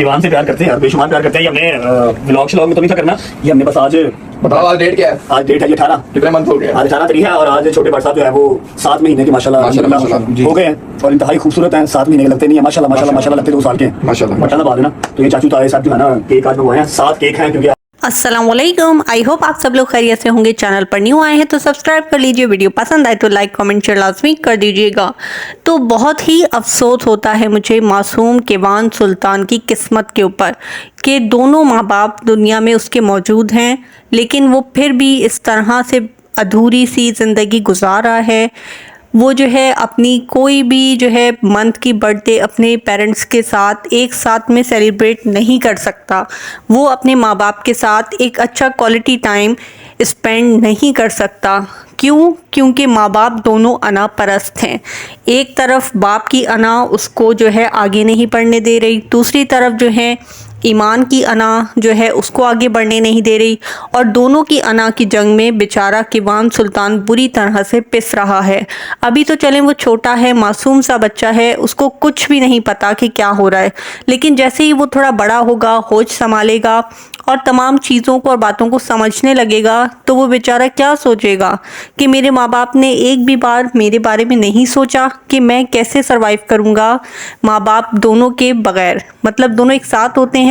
ईमान से प्यार करते हैं, बेशुमार प्यार करते हैं। ये हमने व्लॉग श्लॉग में तो नहीं था करना, ये हमने बस आज बताओ आज डेट क्या है? आज डेट है ये 18, कितने मंथ हो गए? आज 18 तारीख है और आज छोटे भाई साहब जो है वो 7 महीने के माशाल्लाह हो गए हैं और इंतहाई खूबसूरत हैं। 7 महीने के लगते नहीं है माशाल्लाह माशाल्लाह माशाल्लाह, लगते 2 साल के हैं माशाल्लाह माशाल्लाह। बाद है ना, तो ये चाचू ताए साहब जो है ना केक आज मंगवाए हैं, 7 केक हैं क्योंकि अस्सलामुअलैकुम। आई होप आप सब लोग खैरियत से होंगे। चैनल पर न्यू आए हैं तो सब्सक्राइब कर लीजिए, वीडियो पसंद आए तो लाइक कमेंट शेयर लाजमी कर दीजिएगा। तो बहुत ही अफसोस होता है मुझे मासूम केवान सुल्तान की किस्मत के ऊपर कि दोनों माँ बाप दुनिया में उसके मौजूद हैं, लेकिन वो फिर भी इस तरह से अधूरी सी ज़िंदगी गुजार रहा है। वो जो है अपनी कोई भी जो है मंथ की बर्थडे अपने पेरेंट्स के साथ एक साथ में सेलिब्रेट नहीं कर सकता। वो अपने माँ बाप के साथ एक अच्छा क्वालिटी टाइम स्पेंड नहीं कर सकता। क्यों? क्योंकि माँ बाप दोनों अना परस्त हैं। एक तरफ बाप की अना उसको जो है आगे नहीं बढ़ने दे रही, दूसरी तरफ जो है ईमान की अना जो है उसको आगे बढ़ने नहीं दे रही, और दोनों की अना की जंग में बेचारा केवान सुल्तान बुरी तरह से पिस रहा है। अभी तो चलें वो छोटा है, मासूम सा बच्चा है, उसको कुछ भी नहीं पता कि क्या हो रहा है, लेकिन जैसे ही वो थोड़ा बड़ा होगा, होश संभालेगा और तमाम चीज़ों को और बातों को समझने लगेगा, तो वो बेचारा क्या सोचेगा कि मेरे माँ बाप ने एक भी बार मेरे बारे में नहीं सोचा कि मैं कैसे सरवाइव करूँगा माँ बाप दोनों के बगैर। मतलब दोनों एक साथ होते हैं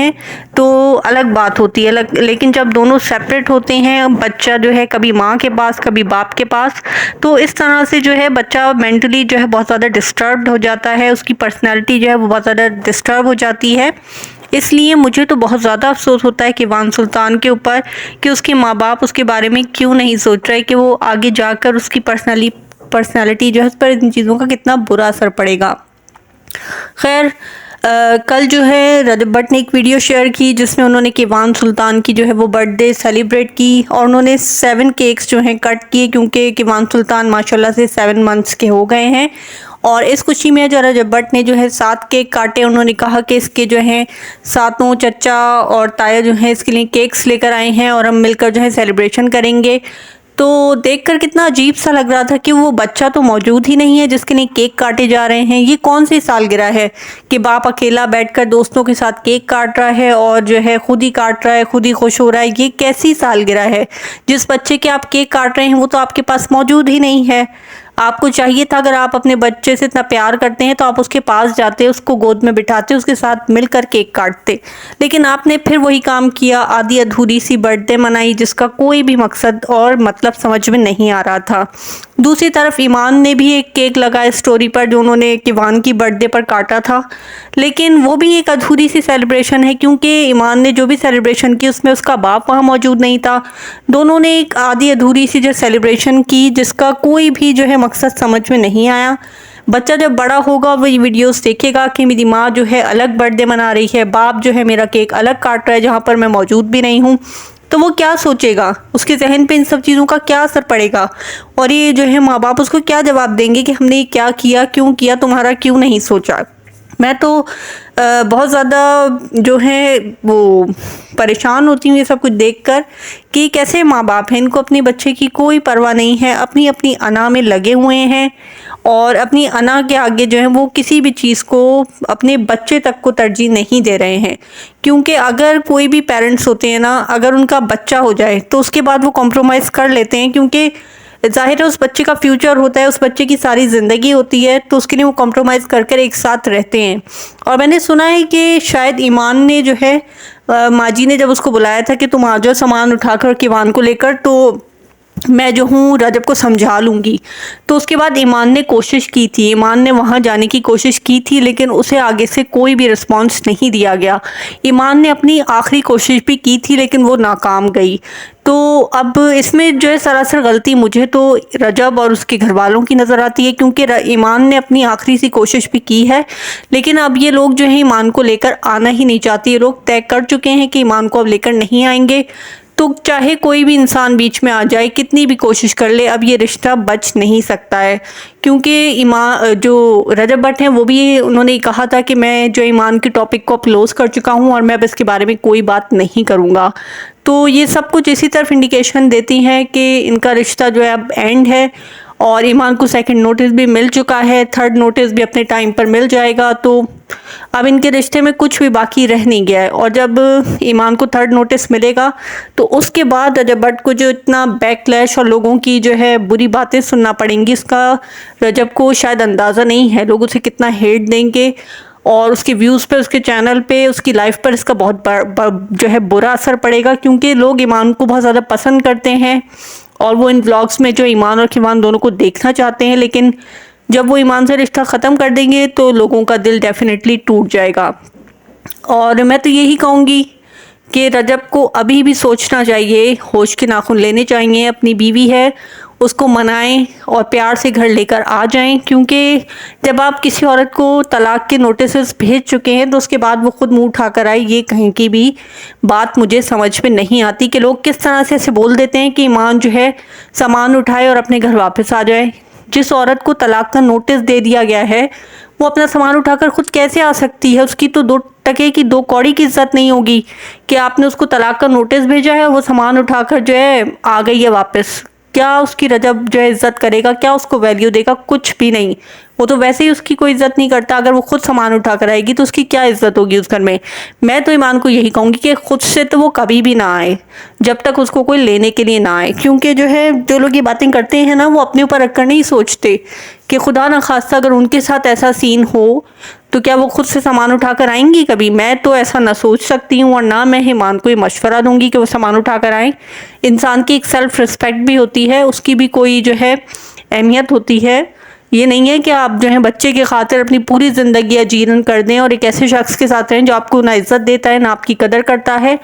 तो अलग बात होती है, लेकिन जब दोनों सेपरेट होते हैं, बच्चा जो है कभी माँ के पास कभी बाप के पास, तो इस तरह से जो है बच्चा मेंटली जो है बहुत ज़्यादा डिस्टर्ब्ड हो जाता है, उसकी पर्सनैलिटी जो है वो बहुत ज़्यादा डिस्टर्ब हो जाती है। इसलिए मुझे तो बहुत ज़्यादा अफसोस होता है केवान सुल्तान के ऊपर कि उसके माँ बाप उसके बारे में क्यों नहीं सोच रहे कि वो आगे जाकर उसकी पर्सनैलिटी जो है उस पर इन चीज़ों का कितना बुरा असर पड़ेगा। खैर कल जो है रजब भट्ट ने एक वीडियो शेयर की जिसमें उन्होंने केवान सुल्तान की जो है वो बर्थडे सेलिब्रेट की और उन्होंने 7 केक्स जो हैं कट किए, क्योंकि केवान सुल्तान माशाल्लाह से 7 मंथ्स के हो गए हैं। और इस खुशी में जो रजब भट्ट ने जो है 7 केक काटे। उन्होंने कहा कि इसके जो हैं सातों चचा और ताया जो हैं इसके लिए केक्स लेकर आए हैं और हम मिलकर जो है सेलिब्रेशन करेंगे। तो देखकर कितना अजीब सा लग रहा था कि वो बच्चा तो मौजूद ही नहीं है जिसके लिए केक काटे जा रहे हैं। ये कौन सी सालगिरह है कि बाप अकेला बैठकर दोस्तों के साथ केक काट रहा है और जो है खुद ही काट रहा है, खुद ही खुश हो रहा है। ये कैसी सालगिरह है? जिस बच्चे के आप केक काट रहे हैं वो तो आपके पास मौजूद ही नहीं है। आपको चाहिए था, अगर आप अपने बच्चे से इतना प्यार करते हैं तो आप उसके पास जाते, उसको गोद में बिठाते, उसके साथ मिलकर केक काटते, लेकिन आपने फिर वही काम किया, आधी अधूरी सी बर्थडे मनाई जिसका कोई भी मकसद और मतलब समझ में नहीं आ रहा था। दूसरी तरफ ईमान ने भी एक केक लगाया स्टोरी पर जो उन्होंने केवान की बर्थडे पर काटा था, लेकिन वो भी एक अधूरी सी सेलिब्रेशन है क्योंकि ईमान ने जो भी सेलिब्रेशन की उसमें उसका बाप वहाँ मौजूद नहीं था। दोनों ने एक आधी अधूरी सी जो सेलिब्रेशन की जिसका कोई भी जो है मकसद समझ में नहीं आया। बच्चा जब बड़ा होगा वो ये वीडियोस देखेगा कि मेरी माँ जो है अलग बर्थडे मना रही है, बाप जो है मेरा केक अलग काट रहा है जहाँ पर मैं मौजूद भी नहीं हूँ, तो वो क्या सोचेगा? उसके जहन पे इन सब चीज़ों का क्या असर पड़ेगा? और ये जो है माँ बाप उसको क्या जवाब देंगे कि हमने क्या किया, क्यों किया, तुम्हारा क्यों नहीं सोचा? मैं तो बहुत ज़्यादा जो है वो परेशान होती हूँ ये सब कुछ देखकर कि कैसे माँ बाप हैं, इनको अपने बच्चे की कोई परवाह नहीं है, अपनी अपनी अना में लगे हुए हैं और अपनी अना के आगे जो है वो किसी भी चीज़ को अपने बच्चे तक को तरजीह नहीं दे रहे हैं। क्योंकि अगर कोई भी पेरेंट्स होते हैं ना, अगर उनका बच्चा हो जाए तो उसके बाद वो कॉम्प्रोमाइज़ कर लेते हैं, क्योंकि ज़ाहिर है उस बच्चे का फ्यूचर होता है, उस बच्चे की सारी ज़िंदगी होती है, तो उसके लिए वो कॉम्प्रोमाइज़ कर एक साथ रहते हैं। और मैंने सुना है कि शायद ईमान ने जो है माजी ने जब उसको बुलाया था कि तुम आ जाओ सामान उठाकर केवान को लेकर, तो मैं जो हूँ रजब को समझा लूँगी, तो उसके बाद ईमान ने कोशिश की थी, ईमान ने वहाँ जाने की कोशिश की थी, लेकिन उसे आगे से कोई भी रिस्पांस नहीं दिया गया। ईमान ने अपनी आखिरी कोशिश भी की थी लेकिन वो नाकाम गई। तो अब इसमें जो है सरासर गलती मुझे तो रजब और उसके घर वालों की नज़र आती है, क्योंकि ईमान ने अपनी आखिरी सी कोशिश भी की है, लेकिन अब ये लोग जो है ईमान को लेकर आना ही नहीं चाहते। ये लोग तय कर चुके हैं कि ईमान को अब लेकर नहीं आएंगे, तो चाहे कोई भी इंसान बीच में आ जाए, कितनी भी कोशिश कर ले, अब ये रिश्ता बच नहीं सकता है। क्योंकि ईमान जो रजब भट्ट हैं वो भी उन्होंने कहा था कि मैं जो ईमान के टॉपिक को क्लोज़ कर चुका हूँ और मैं अब इसके बारे में कोई बात नहीं करूँगा। तो ये सब कुछ इसी तरफ इंडिकेशन देती हैं कि इनका रिश्ता जो है अब एंड है और ईमान को सेकंड नोटिस भी मिल चुका है, थर्ड नोटिस भी अपने टाइम पर मिल जाएगा। तो अब इनके रिश्ते में कुछ भी बाकी रह नहीं गया है। और जब ईमान को थर्ड नोटिस मिलेगा तो उसके बाद रजब भट्ट को जो इतना बैकलैश और लोगों की जो है बुरी बातें सुनना पड़ेंगी, इसका रजब को शायद अंदाज़ा नहीं है। लोग उसे कितना हेट देंगे और उसके व्यूज़ पे, उसके चैनल पे, उसकी लाइफ पर इसका बहुत जो है बुरा असर पड़ेगा, क्योंकि लोग ईमान को बहुत ज़्यादा पसंद करते हैं और वो इन व्लॉग्स में जो ईमान और खिवान दोनों को देखना चाहते हैं। लेकिन जब वो ईमान से रिश्ता ख़त्म कर देंगे तो लोगों का दिल डेफिनेटली टूट जाएगा। और मैं तो यही कहूँगी कि रजब को अभी भी सोचना चाहिए, होश के नाखून लेने चाहिए। अपनी बीवी है, उसको मनाएं और प्यार से घर लेकर आ जाएं, क्योंकि जब आप किसी औरत को तलाक के नोटिस भेज चुके हैं तो उसके बाद वो खुद मुंह उठाकर आए, ये कहीं की भी बात मुझे समझ में नहीं आती कि लोग किस तरह से ऐसे बोल देते हैं कि ईमान जो है सामान उठाए और अपने घर वापस आ जाए। जिस औरत को तलाक का नोटिस दे दिया गया है वो अपना सामान उठाकर खुद कैसे आ सकती है? उसकी तो 2 टके की 2 कौड़ी की इज्जत नहीं होगी कि आपने उसको तलाक का नोटिस भेजा है और वो सामान उठाकर जो है आ गई है वापस। क्या उसकी रजब जो है इज्जत करेगा? क्या उसको वैल्यू देगा? कुछ भी नहीं। वो तो वैसे ही उसकी कोई इज्जत नहीं करता। अगर वो खुद सामान उठा कर आएगी तो उसकी क्या इज्जत होगी उस घर में? मैं तो ईमान को यही कहूँगी कि खुद से तो वो कभी भी ना आए जब तक उसको कोई लेने के लिए ना आए, क्योंकि जो है जो लोग ये बातें करते हैं ना, वो अपने ऊपर रखकर नहीं सोचते कि खुदा न खास्ता अगर उनके साथ ऐसा सीन हो तो क्या वो खुद से सामान उठाकर आएंगी कभी? मैं तो ऐसा ना सोच सकती हूँ और ना मैं ईमान को ये मशवरा दूंगी कि वो सामान उठाकर आएँ। इंसान की एक सेल्फ रिस्पेक्ट भी होती है, उसकी भी कोई जो है अहमियत होती है। ये नहीं है कि आप जो है बच्चे की खातिर अपनी पूरी ज़िंदगी अजीरन कर दें और एक ऐसे शख्स के साथ रहें जो आपको ना इज़्ज़त देता है ना आपकी कदर करता है।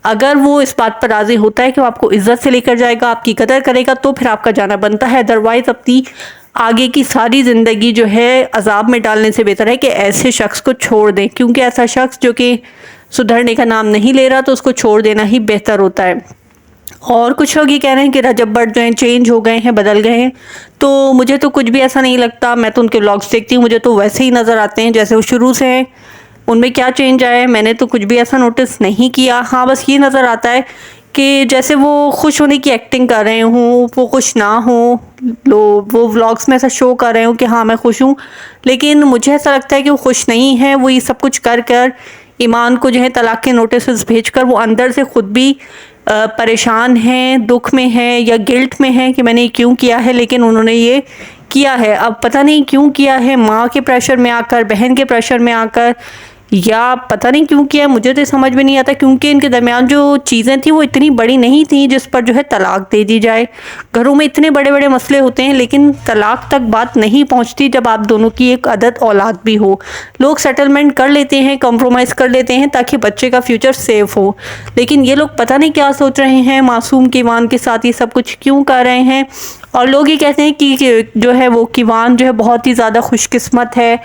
अगर वो इस बात पर राज़ी होता है कि वो आपको इज़्ज़त से लेकर जाएगा, आपकी कदर करेगा, तो फिर आपका जाना बनता है। अदरवाइज़ अपनी आगे की सारी ज़िंदगी जो है अजाब में डालने से बेहतर है कि ऐसे शख्स को छोड़ दें, क्योंकि ऐसा शख्स जो कि सुधरने का नाम नहीं ले रहा तो उसको छोड़ देना ही बेहतर होता है। और कुछ लोग ये कह रहे हैं कि रजब भट्ट जो हैं चेंज हो गए हैं, बदल गए हैं, तो मुझे तो कुछ भी ऐसा नहीं लगता। मैं तो उनके व्लॉग्स देखती हूँ, मुझे तो वैसे ही नज़र आते हैं जैसे वो शुरू से हैं। उनमें क्या चेंज आया है? मैंने तो कुछ भी ऐसा नोटिस नहीं किया। हाँ, बस ये नज़र आता है कि जैसे वो खुश होने की एक्टिंग कर रहे हों, वो खुश ना हो, वो व्लॉग्स में ऐसा शो कर रहे हो कि हाँ मैं खुश हूँ, लेकिन मुझे ऐसा लगता है कि वो खुश नहीं है। वो ये सब कुछ कर कर ईमान को जो है तलाक के नोटिस भेजकर वो अंदर से खुद भी परेशान हैं, दुख में हैं या गिल्ट में हैं कि मैंने ये क्यों किया है, लेकिन उन्होंने ये किया है। अब पता नहीं क्यों किया है, माँ के प्रेशर में आकर, बहन के प्रेशर में आकर, या पता नहीं क्यों किया है, मुझे तो समझ में नहीं आता। क्योंकि इनके दरमियान जो चीज़ें थी वो इतनी बड़ी नहीं थी जिस पर जो है तलाक दे दी जाए। घरों में इतने बड़े बड़े मसले होते हैं लेकिन तलाक तक बात नहीं पहुंचती जब आप दोनों की एक अदद औलाद भी हो। लोग सेटलमेंट कर लेते हैं, कॉम्प्रोमाइज़ कर लेते हैं ताकि बच्चे का फ्यूचर सेफ हो, लेकिन ये लोग पता नहीं क्या सोच रहे हैं, मासूम किवान के साथ ये सब कुछ क्यों कर रहे हैं। और लोग ये कहते हैं कि जो है वो किवान जो है बहुत ही ज़्यादा खुशकिस्मत है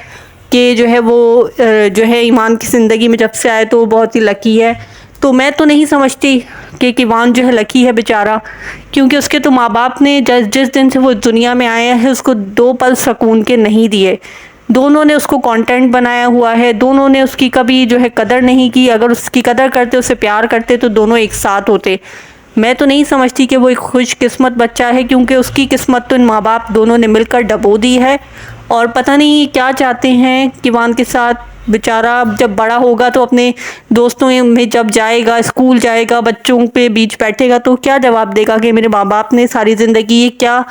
कि जो है वो जो है ईमान की ज़िंदगी में जब से आए तो वो बहुत ही लकी है। तो मैं तो नहीं समझती कि किवान जो है लकी है बेचारा, क्योंकि उसके तो माँ बाप ने जिस दिन से वो दुनिया में आया है उसको 2 पल सुकून के नहीं दिए। दोनों ने उसको कंटेंट बनाया हुआ है, दोनों ने उसकी कभी जो है कदर नहीं की। अगर उसकी कदर करते, उसे प्यार करते तो दोनों एक साथ होते। मैं तो नहीं समझती कि वो एक खुशकिस्मत बच्चा है, क्योंकि उसकी किस्मत तो इन माँ बाप दोनों ने मिलकर डबो दी है। और पता नहीं क्या चाहते हैं किवान के साथ। बेचारा जब बड़ा होगा तो अपने दोस्तों में जब जाएगा, स्कूल जाएगा, बच्चों पे बीच बैठेगा तो क्या जवाब देगा कि मेरे माँ बाप ने सारी ज़िंदगी ये क्या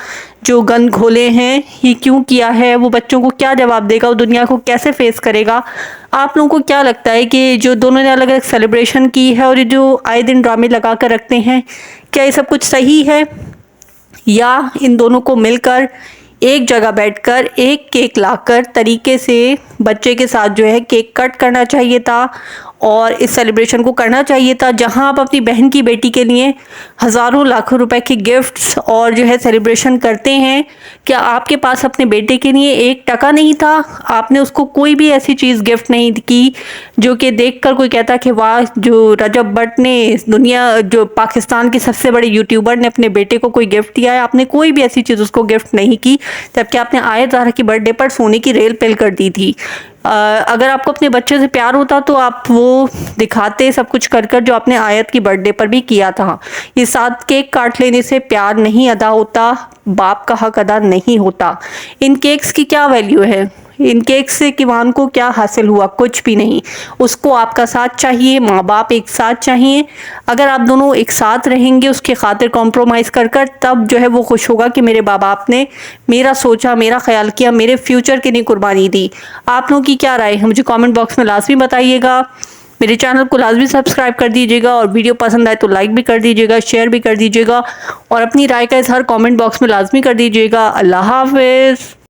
जो गंद घोले हैं ये क्यों किया है? वो बच्चों को क्या जवाब देगा? वो दुनिया को कैसे फेस करेगा? आप लोगों को क्या लगता है कि जो दोनों ने अलग अलग सेलिब्रेशन की है और ये जो आए दिन ड्रामे लगा कर रखते हैं, क्या ये सब कुछ सही है? या इन दोनों को मिलकर एक जगह बैठकर एक केक लाकर तरीके से बच्चे के साथ जो है केक कट करना चाहिए था और इस सेलिब्रेशन को करना चाहिए था, जहां आप अपनी बहन की बेटी के लिए हज़ारों लाखों रुपए के गिफ्ट्स और जो है सेलिब्रेशन करते हैं। क्या आपके पास अपने बेटे के लिए 1 टका नहीं था? आपने उसको कोई भी ऐसी चीज़ गिफ्ट नहीं की जो कि देखकर कोई कहता कि वाह, जो रजब भट्ट ने दुनिया जो पाकिस्तान के सबसे बड़े यूट्यूबर ने अपने बेटे को कोई गिफ्ट दिया है। आपने कोई भी ऐसी चीज़ उसको गिफ्ट नहीं की, जबकि आपने आयत ज़ाहरा की बर्थडे पर सोने की रेल पेल कर दी थी। अगर आपको अपने बच्चे से प्यार होता तो आप वो दिखाते सब कुछ कर कर जो आपने आयत की बर्थडे पर भी किया था। ये 7 केक काट लेने से प्यार नहीं अदा होता, बाप का हक अदा नहीं होता। इन केक्स की क्या वैल्यू है? इन केक्स से किवान को क्या हासिल हुआ? कुछ भी नहीं। उसको आपका साथ चाहिए, माँ बाप एक साथ चाहिए। अगर आप दोनों एक साथ रहेंगे उसके खातिर कॉम्प्रोमाइज़ कर कर, तब जो है वो खुश होगा कि मेरे माँ बाप ने मेरा सोचा, मेरा ख्याल किया, मेरे फ्यूचर के लिए कुर्बानी दी। आप लोगों की क्या राय है मुझे कमेंट बॉक्स में लाजमी बताइएगा। मेरे चैनल को लाजमी सब्सक्राइब कर दीजिएगा और वीडियो पसंद आए तो लाइक भी कर दीजिएगा, शेयर भी कर दीजिएगा और अपनी राय का इजहार कमेंट बॉक्स में लाजमी कर दीजिएगा। अल्लाह हाफिज़।